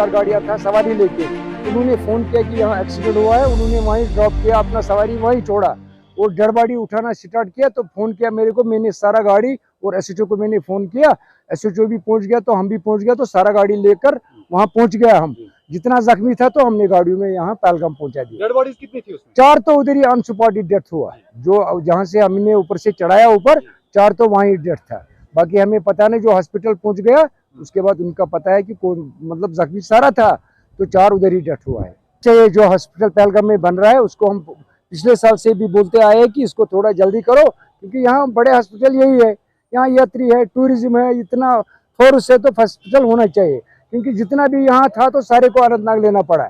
4 गाड़ियां था सवारी लेके। उन्होंने फोन किया कि यहाँ एक्सीडेंट हुआ है, उन्होंने वहीं ड्रॉप किया, अपना सवारी वहीं छोड़ा और डेड बॉडी उठाना स्टार्ट किया। तो फोन किया मेरे को, मैंने सारा गाड़ी और एसएचओ को मैंने फोन किया, एसएचओ भी पहुंच गया, तो हम भी पहुंच गया, तो सारा गाड़ी लेकर वहां पहुंच गया। हम जितना जख्मी था तो हमने गाड़ियों में यहाँ पहलगाम पहुंचा दिया। डेड बॉडीज कितनी थी उसमें? 4 तो उधर ही अनसुपॉर्टेड डेथ हुआ, जो जहाँ से हमने ऊपर से चढ़ाया ऊपर, 4 तो वहीं डेथ था। बाकी हमें पता नहीं, जो हॉस्पिटल पहुंच गया उसके बाद उनका पता है कि कौन, मतलब जख्मी सारा था, तो 4 उधर ही डेथ हुआ है। ये जो हॉस्पिटल पहलगाम में बन रहा है उसको हम पिछले साल से भी बोलते आए हैं कि इसको थोड़ा जल्दी करो, क्योंकि यहाँ बड़े हॉस्पिटल यही है, यहाँ यात्री है, टूरिज्म है, इतना फोर्स है, तो हॉस्पिटल होना चाहिए। क्योंकि जितना भी यहाँ था तो सारे को अनंतनाग लेना पड़ा,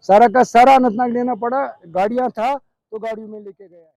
सारा का सारा अनंतनाग लेना पड़ा। गाड़ियाँ था तो गाड़ियों में लेके गया।